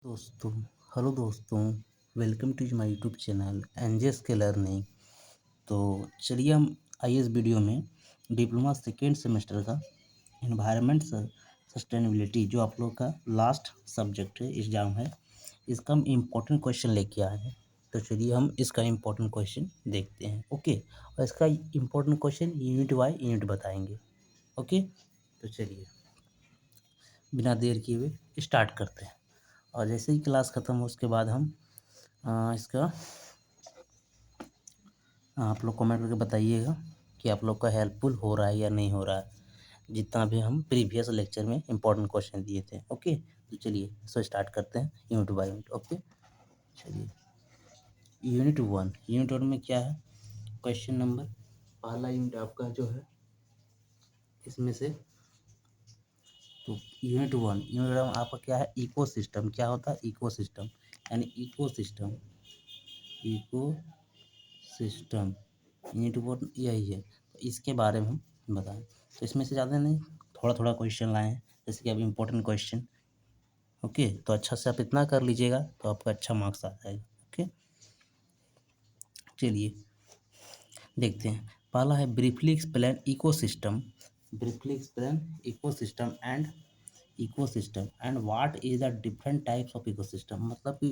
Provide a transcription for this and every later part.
दोस्तों हेलो दोस्तों, welcome to my YouTube channel NJS के लर्निंग। तो चलिए हम आइए इस वीडियो में डिप्लोमा सेकेंड सेमेस्टर का एनवायरनमेंट सस्टेनेबिलिटी जो आप लोग का लास्ट सब्जेक्ट है, एग्जाम है, इसका हम इम्पोर्टेंट क्वेश्चन लेके आए हैं। तो चलिए हम इसका इम्पोर्टेंट क्वेश्चन देखते हैं। ओके, और इसका important question unit by unit बताएंगे। ओके, तो चलिए बिना देर किए हुए स्टार्ट करते हैं। और जैसे ही क्लास ख़त्म हो उसके बाद हम इसका आप लोग कमेंट करके बताइएगा कि आप लोग का हेल्पफुल हो रहा है या नहीं हो रहा है, जितना भी हम प्रीवियस लेक्चर में इंपॉर्टेंट क्वेश्चन दिए थे। ओके, तो चलिए सो स्टार्ट करते हैं यूनिट बाय यूनिट। ओके, चलिए यूनिट वन में क्या है, क्वेश्चन नंबर पहला यूनिट आपका जो है इसमें से, तो यूनिट वन आपका क्या है, इकोसिस्टम। क्या होता है इकोसिस्टम, यानी इकोसिस्टम सिस्टम यूनिट वन यही है। तो इसके बारे में हम बताएं, तो इसमें से ज़्यादा नहीं, थोड़ा थोड़ा क्वेश्चन लाए हैं, जैसे कि अब इम्पोर्टेंट क्वेश्चन। ओके, तो अच्छा से आप इतना कर लीजिएगा तो आपका अच्छा मार्क्स आ जाएगा। ओके, चलिए देखते हैं। पहला है briefly explain ecosystem and what is the different types of ecosystem. मतलब कि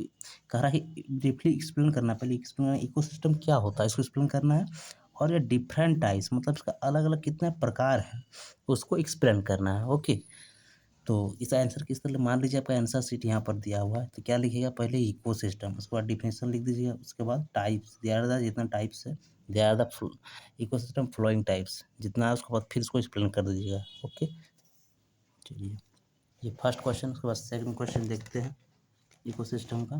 कह रहा है ब्रीफली एक्सप्लेन करना, पहले एक्सप्लेन इकोसिस्टम क्या होता है इसको एक्सप्लेन करना है, और ये डिफरेंट टाइप्स मतलब इसका अलग अलग कितने प्रकार हैं उसको एक्सप्लेन करना है। ओके, तो इस आंसर किस तरह, मान लीजिए आपका आंसर शीट यहाँ पर दिया हुआ है, तो क्या लिखिएगा, पहले इकोसिस्टम, उसके बाद डिफिनेशन लिख दीजिएगा, उसके बाद टाइप्स, दे आर द जितना टाइप्स है, they are the ecosystem flowing types, जितना है उसके बाद फिर इसको एक्सप्लेन कर दीजिएगा। ओके, चलिए ये फर्स्ट क्वेश्चन, उसके बाद सेकंड क्वेश्चन देखते हैं इकोसिस्टम का।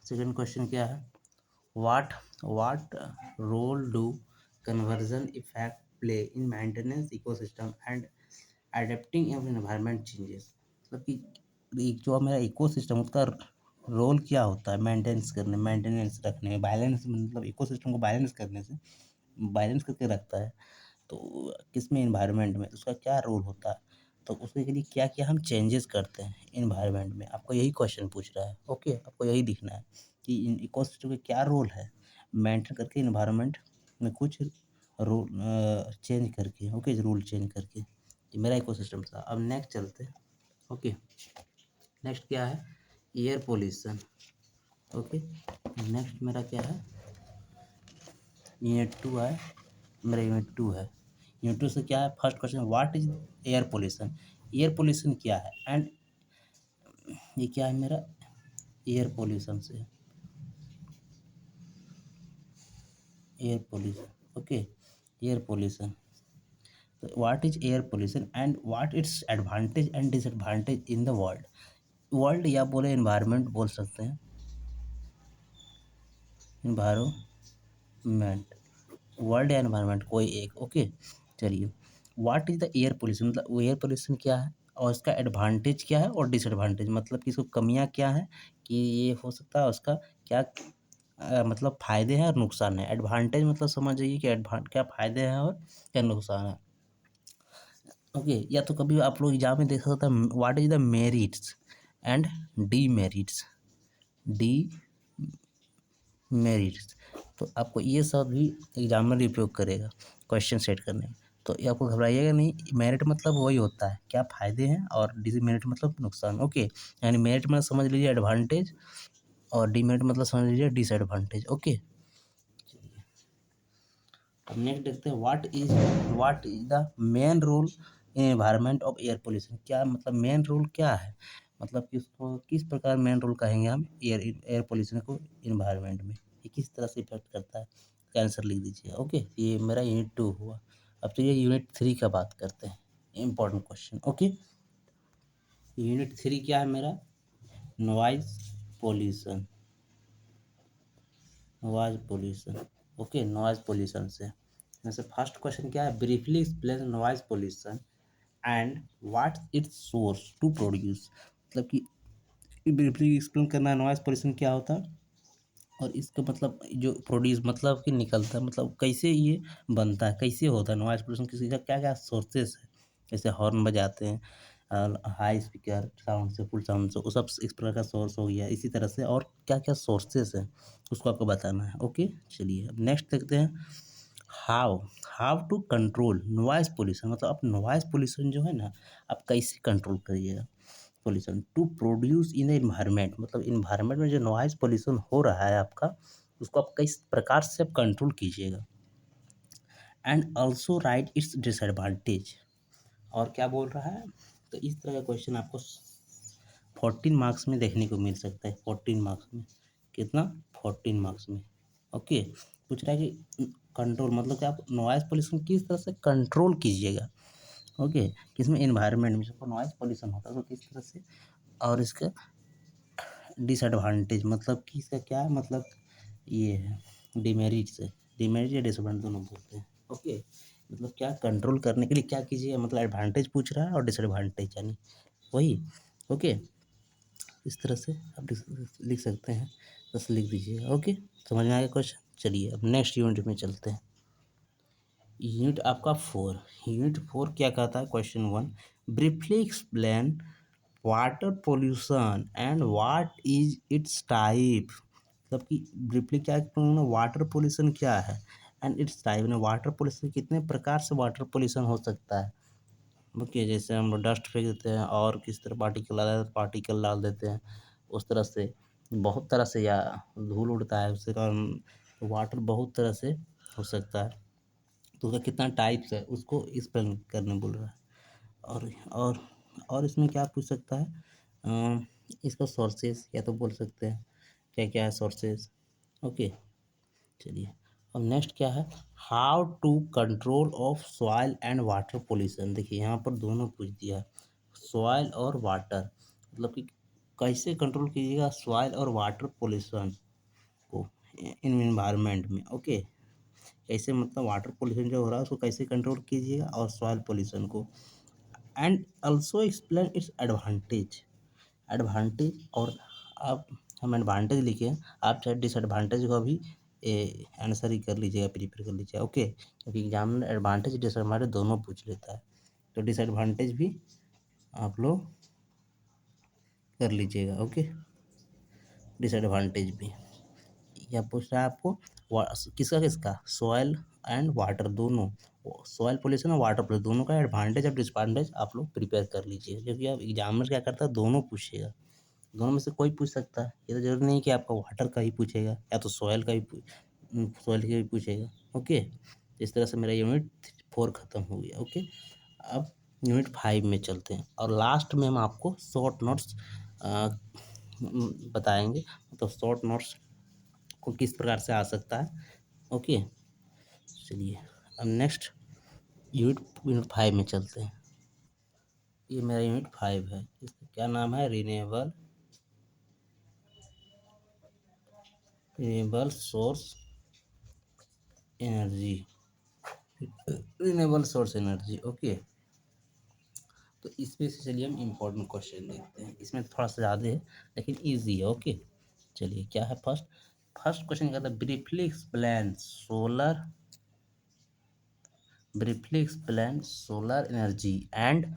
सेकंड क्वेश्चन क्या है, what what role do conversion effect play in maintenance ecosystem and adapting environment changes. मतलब कि एक जो मेरा इकोसिस्टम उसका रोल क्या होता है मेंटेनेंस रखने में, बैलेंस, मतलब इकोसिस्टम को बैलेंस करने से, बैलेंस करके रखता है, तो किस में, एनवायरनमेंट में उसका क्या रोल होता है, तो उसके लिए क्या क्या हम चेंजेस करते हैं एनवायरनमेंट में, आपको यही क्वेश्चन पूछ रहा है। ओके, आपको यही दिखना है कि इन इकोसिस्टम का क्या रोल है मेंटेन करके एनवायरनमेंट में कुछ रोल चेंज करके। ओके, रूल चेंज करके, ये मेरा इकोसिस्टम था। अब नेक्स्ट चलते हैं। ओके, नेक्स्ट क्या है, एयर पोल्यूशन। ओके, नेक्स्ट मेरा क्या है, यूनिट टू है, मेरा यूनिट टू से क्या है, first question, what is air pollution. Air pollution क्या है, एंड ये क्या है मेरा, एयर पोल्यूशन से, air pollution. Okay, air pollution, तो what is air pollution and what its advantage and disadvantage in the world या बोले एनवायरनमेंट बोल सकते हैं, एनवायरमेंट, वर्ल्ड या एनवायरनमेंट कोई एक। ओके, चलिए what is the air pollution, मतलब एयर पोल्यूशन क्या है और इसका एडवांटेज क्या है और डिसएडवांटेज, मतलब कि इसको कमियां क्या है, कि ये हो सकता है उसका क्या मतलब फ़ायदे हैं और नुकसान है। एडवांटेज मतलब समझ जाइए कि क्या फ़ायदे हैं और क्या नुकसान है। ओके, या तो कभी आप लोग एग्जाम में देख सकते हैं, what is the merits and demerits, demerits, तो आपको ये सब भी एग्जामिनर उपयोग करेगा क्वेश्चन सेट करने में। तो ये आपको घबराइएगा नहीं, मेरिट मतलब वही होता है क्या फ़ायदे हैं, और डिमेरिट मतलब नुकसान। ओके, यानी मेरिट मतलब समझ लीजिए एडवांटेज, और डीमेरिट मतलब समझ लीजिए डिसएडवांटेज। ओके, अब नेक्स्ट देखते हैं, what is the main role in environment of air pollution. क्या मतलब मेन रोल क्या है, मतलब कि उसको किस प्रकार मेन रोल कहेंगे हम एयर पोल्यूशन को एनवायरनमेंट में, ये किस तरह से इफेक्ट करता है, इसका आंसर लिख दीजिए। ओके, ये मेरा यूनिट टू हुआ। अब चलिए यूनिट थ्री का बात करते हैं, important question. Okay, unit three क्या है मेरा, noise pollution, noise pollution. Okay, noise pollution से जैसे फर्स्ट क्वेश्चन क्या है, briefly explain noise pollution and what its source to produce. मतलब कि ब्रीफली एक्सप्लेन करना है नॉइज पोल्यूशन क्या होता है, और इसका मतलब जो प्रोड्यूस मतलब कि निकलता है, मतलब कैसे ये बनता है, कैसे होता है नॉइज पोल्यूशन, किसी का क्या क्या सोर्सेस है, जैसे हॉर्न बजाते हैं, हाई स्पीकर साउंड से, फुल साउंड से, वो सब इस प्रकार का सोर्स हो गया। इसी तरह से और क्या-क्या सोर्सेस हैं, उसको आपको बताना है। ओके, चलिए अब नेक्स्ट देखते हैं। How how to control noise pollution, मतलब आप नॉइज़ पॉल्यूशन जो है ना, आप कैसे कंट्रोल करिएगा pollution to produce in environment, मतलब एनवायरनमेंट में जो नॉइज़ पॉल्यूशन हो रहा है आपका, उसको आप किस प्रकार से आप कंट्रोल कीजिएगा। And also right it's disadvantage, और क्या बोल रहा है, तो इस तरह का क्वेश्चन आपको 14 मार्क्स में देखने को मिल सकता है। 14 मार्क्स में कितना, 14 मार्क्स में। ओके, पूछ रहा है कि कंट्रोल मतलब कि आप नॉइज़ पॉल्यूशन किस तरह से कंट्रोल कीजिएगा। ओके, किसमें, एनवायरनमेंट में जब नॉइज़ पॉल्यूशन होता है तो किस तरह से, और इसका डिसएडवांटेज मतलब कि इसका क्या मतलब, ये है डिमेरिट्स है, डिमेरिट या डिसएडवांटेज दोनों बोलते हैं। ओके, मतलब क्या कंट्रोल करने के लिए क्या कीजिए, मतलब एडवांटेज पूछ रहा है और डिसएडवांटेज यानी वही। ओके, इस तरह से आप लिख सकते हैं, बस लिख दीजिए। ओके, समझ में आया क्वेश्चन। चलिए अब नेक्स्ट यूनिट में चलते हैं। यूनिट आपका 4, यूनिट 4 क्या कहता है, question 1, briefly explain water pollution and what is it's type, मतलब कि ब्रीफली क्या वाटर पोल्यूशन क्या है एंड इट्स टाइप, ना वाटर पोल्यूशन कितने प्रकार से वाटर पोल्यूशन हो सकता है। ओके, जैसे हम लोग डस्ट फेंक देते हैं और किस तरह पार्टिकल डाल देते हैं, उस तरह से बहुत तरह से, या धूल उड़ता है उसके कारण वाटर बहुत तरह से हो सकता है। तो उसका कितना टाइप्स है उसको एक्सप्लेन करने बोल रहा है। और और और इसमें क्या पूछ सकता है, इसका सोर्सेस या तो बोल सकते हैं क्या क्या है सोर्सेस। ओके, चलिए अब नेक्स्ट क्या है, how to control of soil and water pollution. देखिए यहाँ पर दोनों पूछ दिया है, सॉइल और वाटर, मतलब कि कैसे कंट्रोल कीजिएगा सॉइल और वाटर पोल्यूशन को इन एनवायरनमेंट में। ओके, कैसे मतलब वाटर पोल्यूशन जो हो रहा है उसको कैसे कंट्रोल कीजिएगा, और सॉइल पोल्यूशन को। And also explain it's advantage, advantage, और आप, हम एडवांटेज लिखे हैं, आप चाहे डिसएडवांटेज को भी आंसर ही कर लीजिएगा, प्रिपेयर कर लीजिएगा। ओके, क्योंकि एग्जाम में एडवांटेज डिसएडवांटेज दोनों पूछ लेता है, तो डिसएडवांटेज भी आप लोग कर लीजिएगा। ओके, डिसएडवांटेज भी, या पूछ रहा है आपको किसका किसका, सॉइल एंड वाटर दोनों, सॉइल पोल्यूशन और वाटर पोल्यूशन दोनों का एडवांटेज और डिसएडवांटेज आप लोग प्रिपेयर कर लीजिए, क्योंकि आप एग्जामिनर क्या करता है, दोनों पूछेगा, दोनों में से कोई पूछ सकता है। ये तो जरूरी नहीं कि आपका वाटर का ही पूछेगा, या तो सॉइल का ही सॉइल का भी पूछेगा। ओके, इस तरह से मेरा यूनिट 4 खत्म हो गया। ओके, अब यूनिट 5 में चलते हैं, और लास्ट में हम आपको शॉर्ट नोट्स बताएंगे, तो शॉर्ट नोट्स को किस प्रकार से आ सकता है। ओके, चलिए अब नेक्स्ट यूनिट यूनिट 5 में चलते हैं। ये मेरा यूनिट 5 है, इसका क्या नाम है, renewable source energy, renewable source energy. Okay, तो इसमें से चलिए हम इम्पोर्टेंट क्वेश्चन देखते हैं, इसमें थोड़ा सा ज़्यादा है लेकिन ईजी है। ओके, चलिए क्या है, फर्स्ट फर्स्ट क्वेश्चन क्या था, briefly explain solar energy and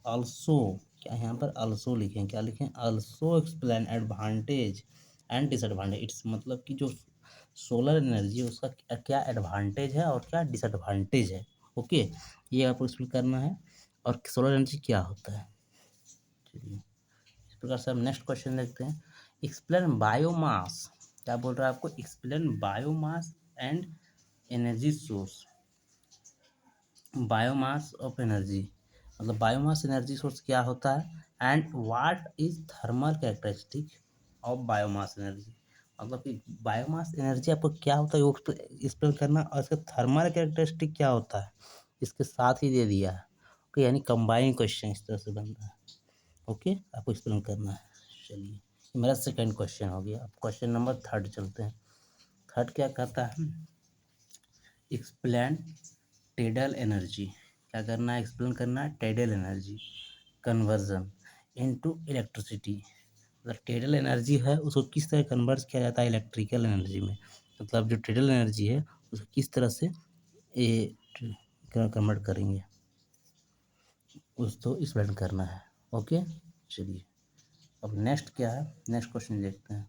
also, क्या यहाँ पर ऑल्सो लिखें, क्या लिखें, also explain advantage and disadvantage it's, मतलब कि जो सोलर एनर्जी है उसका क्या एडवांटेज है और क्या डिसएडवांटेज है। ओके, ये आपको एक्सप्लेन करना है, और सोलर एनर्जी क्या होता है। चलिए इस प्रकार से हम नेक्स्ट क्वेश्चन देखते हैं, एक्सप्लेन बायोमास, क्या बोल रहा है आपको, explain biomass and energy source, biomass of energy, मतलब बायोमास एनर्जी सोर्स क्या होता है, and what is thermal characteristic of biomass energy, मतलब कि बायोमास एनर्जी आपको क्या होता है वो एक्सप्लेन करना, और इसका थर्मल कैरेक्टरिस्टिक क्या होता है इसके साथ ही दे दिया है। ओके, यानी कंबाइन क्वेश्चन इस तरह से बन रहा है। ओके, आपको एक्सप्लेन करना है। चलिए ये मेरा सेकंड क्वेश्चन हो गया, अब क्वेश्चन नंबर 3 चलते हैं। थर्ड क्या कहता है, एक्सप्लेन टेडल एनर्जी, क्या करना है, एक्सप्लेन करना है टेडल एनर्जी कन्वर्जन इनटू इलेक्ट्रिसिटी, मतलब टेडल एनर्जी है उसको किस तरह कन्वर्ट किया जाता है इलेक्ट्रिकल एनर्जी में, मतलब जो टेडल एनर्जी है उसको किस तरह से ये कन्वर्ट करेंगे। उसको एक्सप्लेन करना है। ओके, चलिए अब नेक्स्ट क्या है, नेक्स्ट क्वेश्चन देखते हैं।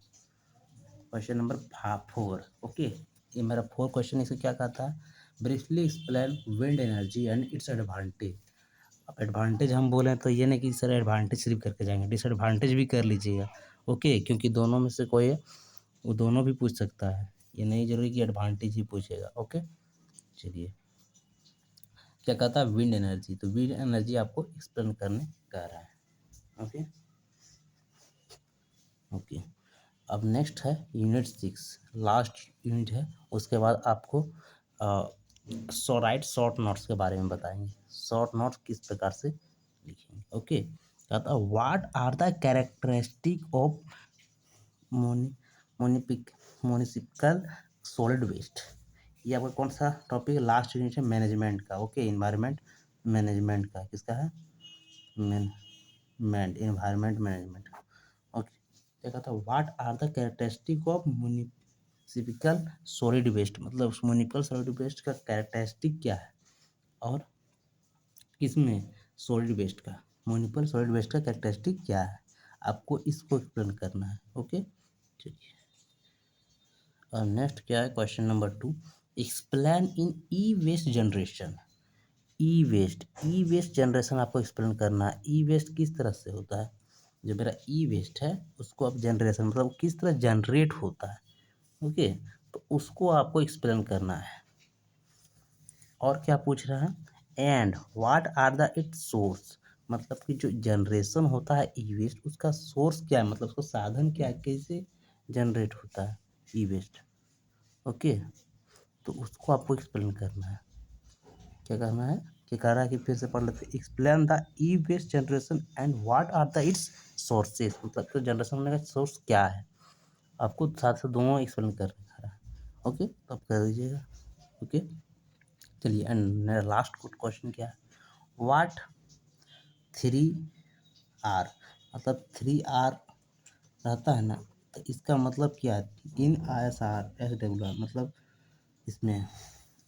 Question number 4। ओके, ये मेरा 4 क्वेश्चन, इसे क्या कहा था, briefly explain wind energy and it's advantage. अब एडवांटेज हम बोले तो ये नहीं कि सर एडवांटेज सिर्फ करके जाएंगे, डिसएडवांटेज भी कर लीजिएगा। ओके, क्योंकि दोनों में से कोई है, वो दोनों भी पूछ सकता है, ये नहीं जरूरी कि एडवांटेज ही पूछेगा। ओके, चलिए क्या कहता है, विंड एनर्जी, तो विंड एनर्जी आपको एक्सप्लेन करने कह रहा है। ओके ओके, अब नेक्स्ट है यूनिट 6, लास्ट यूनिट है। उसके बाद आपको शॉर्ट नोट्स के बारे में बताएंगे, शॉर्ट नोट्स किस प्रकार से लिखेंगे। ओके, कहता है what are the characteristic of मोनिपिक म्यूनिसिपल सॉलिड वेस्ट। ये आपका कौन सा टॉपिक है, लास्ट यूनिट है मैनेजमेंट का। ओके, इन्वायरमेंट मैनेजमेंट का, किसका है, मैनेजमेंट, इन्वायरमेंट मैनेजमेंट। ओके, क्या कहता है what are the characteristic of municipal solid waste, मतलब म्यूनिसिपल सॉलिड वेस्ट का कैरेक्टरिस्टिक क्या है, और किसमें सॉलिड वेस्ट का, म्यूनिसिपल सॉलिड वेस्ट का कैरेक्टरिस्टिक क्या है, आपको इसको एक्सप्लेन करना है। ओके, चलिए और नेक्स्ट क्या है, question number 2, explain in e waste generation. E waste generation आपको एक्सप्लेन करना है। ई वेस्ट किस तरह से होता है, जो मेरा ई वेस्ट है उसको आप जनरेशन मतलब किस तरह जनरेट होता है। ओके, तो उसको आपको एक्सप्लेन करना है। और क्या पूछ रहा है, and what are the its source, मतलब कि जो जनरेशन होता है ई वेस्ट, उसका सोर्स क्या है, मतलब उसका साधन क्या है, कैसे जनरेट होता है ई वेस्ट। ओके, तो उसको आपको एक्सप्लेन करना है। क्या करना है, क्या कह रहा है कि फिर से पढ़ लेते, explain the e waste generation and what are the its sources, मतलब तो जनरेशन होने का सोर्स क्या है, आपको साथ साथ दोनों एक्सप्लेन करने का है। ओके, तो आप कर दीजिएगा। ओके, चलिए एंड लास्ट क्वेश्चन क्या है, व्हाट 3 आर, मतलब 3 आर रहता है ना, तो इसका मतलब क्या है, इन S R S W R, मतलब इसमें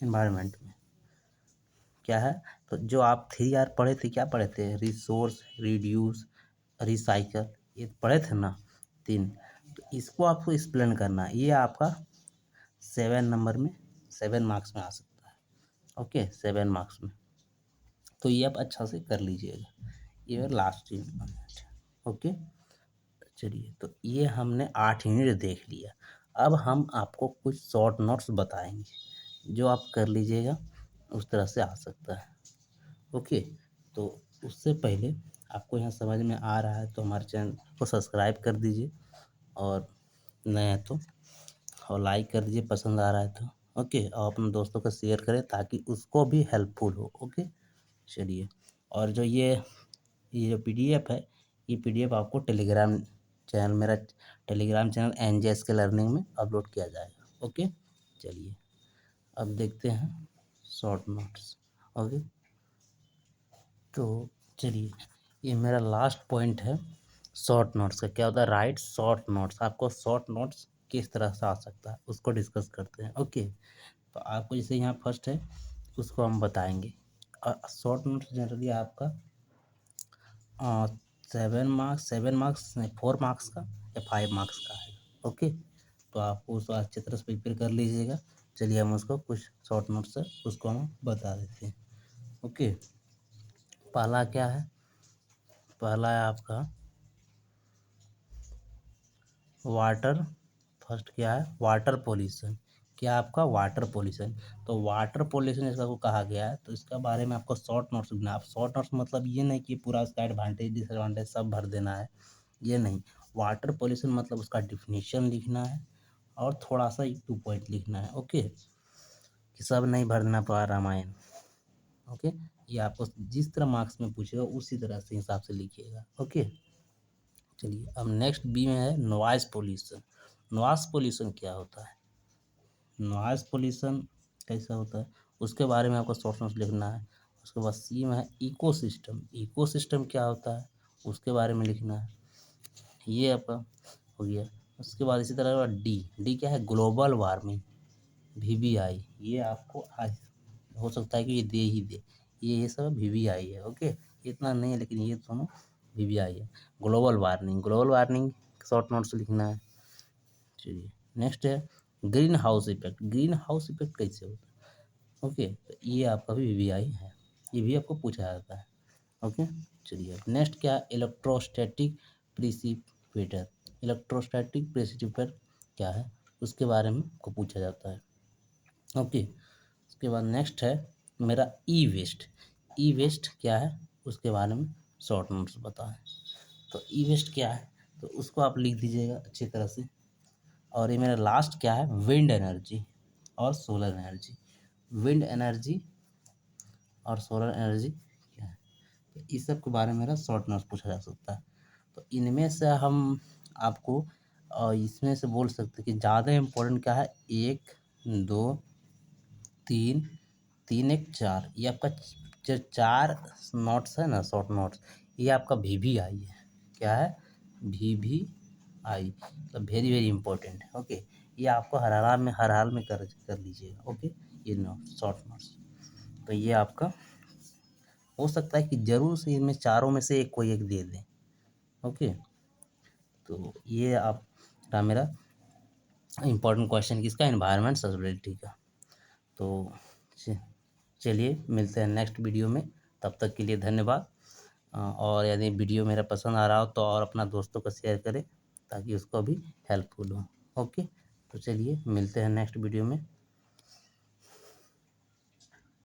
इन्वायरमेंट में क्या है, तो जो आप 3 आर पढ़े थे, क्या पढ़े थे, रिसोर्स, रिड्यूस, रिसाइकल, ये पढ़े थे ना, 3। तो इसको आपको एक्सप्लेन करना है, ये आपका 7 नंबर में, 7 मार्क्स में आ सकता है। ओके, 7 मार्क्स में, तो ये आप अच्छा से कर लीजिएगा, ये लास्ट यूनिट। ओके, चलिए तो ये हमने 8 यूनिट देख लिया। अब हम आपको कुछ शॉर्ट नोट्स बताएंगे, जो आप कर लीजिएगा, उस तरह से आ सकता है। ओके, तो उससे पहले आपको यहाँ समझ में आ रहा है तो हमारे चैनल को सब्सक्राइब कर दीजिए, और नए हैं तो और लाइक कर दीजिए, पसंद आ रहा है तो। ओके, और अपने दोस्तों को शेयर करें ताकि उसको भी हेल्पफुल हो। ओके, चलिए, और जो ये जो पीडीएफ है, ये पीडीएफ आपको टेलीग्राम चैनल, मेरा टेलीग्राम चैनल एनजेएस के लर्निंग में अपलोड किया जाएगा। ओके, चलिए अब देखते हैं शॉर्ट नोट्स। ओके, तो चलिए ये मेरा लास्ट पॉइंट है शॉर्ट नोट्स का। क्या होता है, राइट शॉर्ट नोट्स, आपको शॉर्ट नोट्स किस तरह से आ सकता है उसको डिस्कस करते हैं। ओके, तो आपको जैसे यहाँ फर्स्ट है उसको हम बताएंगे। और शॉर्ट नोट्स जनरली आपका 7 मार्क्स, 7 मार्क्स नहीं, 4 मार्क्स का या 5 मार्क्स का है। ओके, तो आप उसको अच्छी तरह से प्रिपेयर कर लीजिएगा। चलिए हम उसको कुछ शॉर्ट नोट्स है उसको हम बता देते हैं। ओके, पहला क्या है, पहला है आपका वाटर, फर्स्ट क्या है, वाटर पोल्यूशन। क्या आपका वाटर पोल्यूशन, तो वाटर पोल्यूशन इसका को कहा गया है, तो इसका बारे में आपको शॉर्ट नोट्स लिखना है। आप शॉर्ट नोट्स मतलब ये नहीं कि पूरा उसका एडवांटेज डिसएडवांटेज सब भर देना है, ये नहीं। वाटर पोल्यूशन मतलब उसका डिफिनीशन लिखना है, और थोड़ा सा 2 पॉइंट लिखना है। ओके, कि सब नहीं भर देना पूरा रामायण। ओके, ये आपको जिस तरह मार्क्स में पूछेगा उसी तरह से हिसाब से लिखिएगा। ओके, चलिए अब नेक्स्ट बी में है नॉइज़ पोल्यूशन। नॉइज़ पोल्यूशन क्या होता है, नॉइज़ पोल्यूशन कैसा होता है, उसके बारे में आपको शॉर्ट नोट्स लिखना है। उसके बाद सी में है इकोसिस्टम, इकोसिस्टम क्या होता है उसके बारे में लिखना है, ये आपका हो गया। उसके बाद इसी तरह डी, डी क्या है, ग्लोबल वार्मिंग, VVI, ये आपको आज हो सकता है कि ये दे ही दे, ये सब VVI है। ओके, इतना नहीं है, लेकिन ये दोनों वीवीआई है। ग्लोबल वार्मिंग शॉर्ट नोट्स लिखना है। चलिए नेक्स्ट है green house effect. Green house effect कैसे होता है? ओके, तो ये आपका भी वीवीआई है, ये भी आपको पूछा जाता है। ओके, चलिए नेक्स्ट क्या है? इलेक्ट्रोस्टैटिक प्रिसिपिटेटर। इलेक्ट्रोस्टैटिक प्रिसिपिटेटर क्या है, उसके बारे में को पूछा जाता है। ओके, उसके बाद नेक्स्ट है मेरा ई वेस्ट। ई वेस्ट क्या है, उसके बारे में शॉर्ट नोट्स बताएं। तो ई वेस्ट क्या है, तो उसको आप लिख दीजिएगा अच्छी तरह से। और ये मेरा लास्ट क्या है, विंड एनर्जी और सोलर एनर्जी। विंड एनर्जी और सोलर एनर्जी क्या है, तो इस सब के बारे में मेरा शॉर्ट नोट्स पूछा जा सकता है। तो इनमें से हम आपको इसमें से बोल सकते हैं कि ज़्यादा इम्पोर्टेंट क्या है, एक, दो, तीन, तीन एक चार, ये आपका जो चार नोट्स है ना, शॉर्ट नोट्स, ये आपका वीवीआई है। क्या है? वीवीआई, मतलब वेरी वेरी इंपॉर्टेंट है। ओके, ये आपको हर हाल में कर लीजिएगा। ओके, ये नोट शॉर्ट नोट्स, तो ये आपका हो सकता है कि जरूर से इनमें चारों में से एक कोई एक दे दें। ओके, तो ये आप था मेरा इंपॉर्टेंट क्वेश्चन किसका, एनवायरनमेंट सस्टेनेबिलिटी का। तो च- चलिए मिलते हैं नेक्स्ट वीडियो में, तब तक के लिए धन्यवाद। और यदि वीडियो मेरा पसंद आ रहा हो तो और अपना दोस्तों को शेयर करें ताकि उसको भी हेल्पफुल हो। ओके, तो चलिए मिलते हैं नेक्स्ट वीडियो में।